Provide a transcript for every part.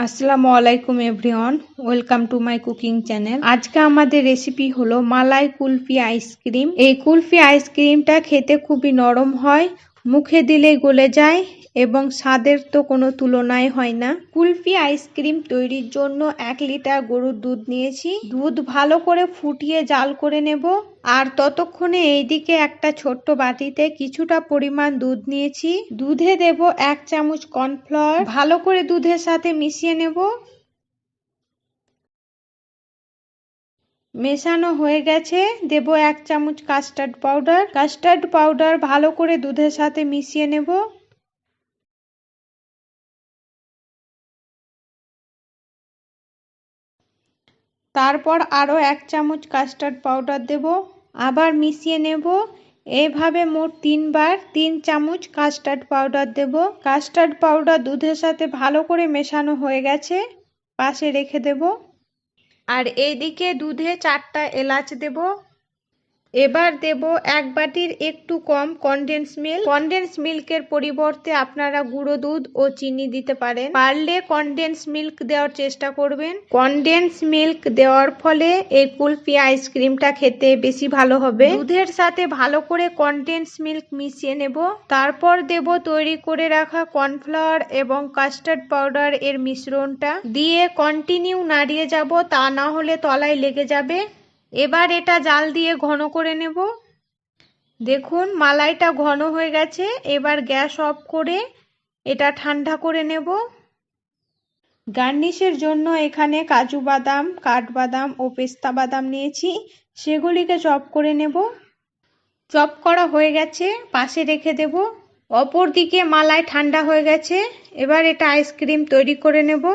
আসসালামু আলাইকুম everyone, welcome to my cooking channel. আজকে আমাদের রেসিপি হলো মালাই কুলফি আইসক্রিম। এই কুলফি আইসক্রিমটা খেতে খুবই নরম হয়, মুখে দিলেই গলে যায় এবং স্বাদের তো কোনো তুলনাই হয় না। কুলফি আইসক্রিম তৈরির জন্য 1 লিটার গরুর দুধ নিয়েছি। দুধ ভালো করে ফুটিয়ে জাল করে নেব। আর ততক্ষণে এইদিকে একটা ছোট্ট বাটিতে কিছুটা পরিমাণ দুধ নিয়েছি। দুধে দেব 1 চামচ কর্নফ্লাওয়ার। ভালো করে দুধের সাথে মিশিয়ে নেব। মেশানো হয়ে গেছে, দেব 1 চামচ কাস্টার্ড পাউডার। কাস্টার্ড পাউডার ভালো করে দুধের সাথে মিশিয়ে নেব। তারপর আরও 1 চামচ কাস্টার্ড পাউডার দেব, আবার মিশিয়ে নেব। এইভাবে মোট 3 বার 3 চামচ কাস্টার্ড পাউডার দেব। কাস্টার্ড পাউডার দুধের সাথে ভালো করে মেশানো হয়ে গেছে, পাশে রেখে দেব। আর এইদিকে দুধে 4টা এলাচ দেব। এবার দেব 1 বাটির একটু কম কনডেন্স মিল্ক। কনডেন্স মিল্কের পরিবর্তে আপনারা গুঁড়ো দুধ ও চিনি দিতে পারেন। পারলে কনডেন্স মিল্ক দেওয়ার চেষ্টা করবেন। কনডেন্স মিল্ক দেওয়ার ফলে এই কুলফি আইসক্রিমটা খেতে বেশি ভালো হবে। দুধের সাথে ভালো করে কনডেন্স মিল্ক মিশিয়ে নেব। তারপর দেব তৈরি করে রাখা কর্নফ্লাওয়ার এবং কাস্টার্ড পাউডার এর মিশ্রণটা দিয়ে কন্টিনিউ নাড়িয়ে যাব, তা না হলে তলায় লেগে যাবে। এবার এটা জাল দিয়ে ঘন করে নেব। দেখুন মালাইটা ঘন হয়ে গেছে। এবার গ্যাস অফ করে এটা ঠান্ডা করে নেব। গার্নিশের জন্য এখানে কাজু বাদাম, কাঠবাদাম ও পেস্তা বাদাম নিয়েছি, সেগুলিকে চপ করে নেব। চপ করা হয়ে গেছে, পাশে রেখে দেব। অপরদিকে মালাই ঠান্ডা হয়ে গেছে। এবার এটা আইসক্রিম তৈরি করে নেব।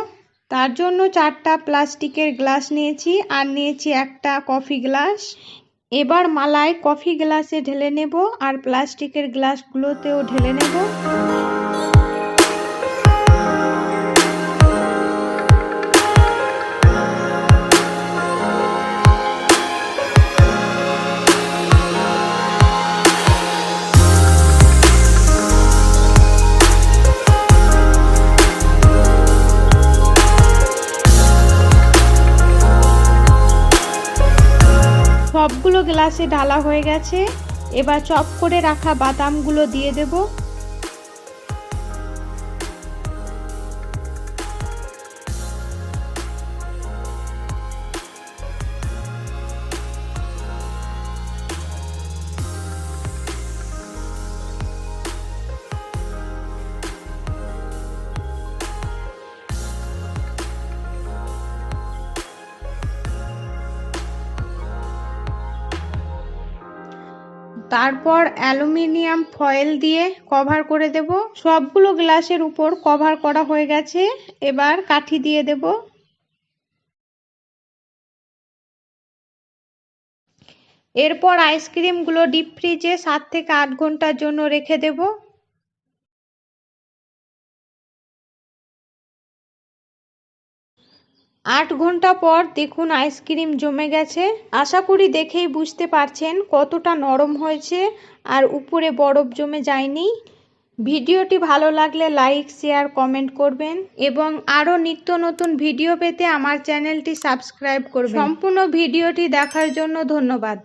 তার জন্য 4টা প্লাস্টিকের গ্লাস নিয়েছি আর নিয়েছি একটা কফি গ্লাস। এবার মালাই কফি গ্লাসে ঢেলে নেব আর প্লাস্টিকের গ্লাসগুলোতেও ঢেলে নেব। সবগুলো গ্লাসে ঢালা হয়ে গেছে। এবার চপ করে রাখা বাদামগুলো দিয়ে দেব। তারপর অ্যালুমিনিয়াম ফয়েল দিয়ে কভার করে দেব। সবগুলো গ্লাসের উপর কভার করা হয়ে গেছে। এবার কাঠি দিয়ে দেব। এরপর আইসক্রিমগুলো ডিপ ফ্রিজে 7 থেকে 8 ঘন্টার জন্য রেখে দেব। 8 ঘন্টা পর দেখুন আইসক্রিম জমে গেছে। আশা করি দেখেই বুঝতে পারছেন কতটা নরম হয়েছে আর উপরে বরফ জমে যায়নি। ভিডিওটি ভালো লাগলে লাইক, শেয়ার, কমেন্ট করবেন এবং আরও নিত্য নতুন ভিডিও পেতে আমার চ্যানেলটি সাবস্ক্রাইব করবেন। সম্পূর্ণ ভিডিওটি দেখার জন্য ধন্যবাদ।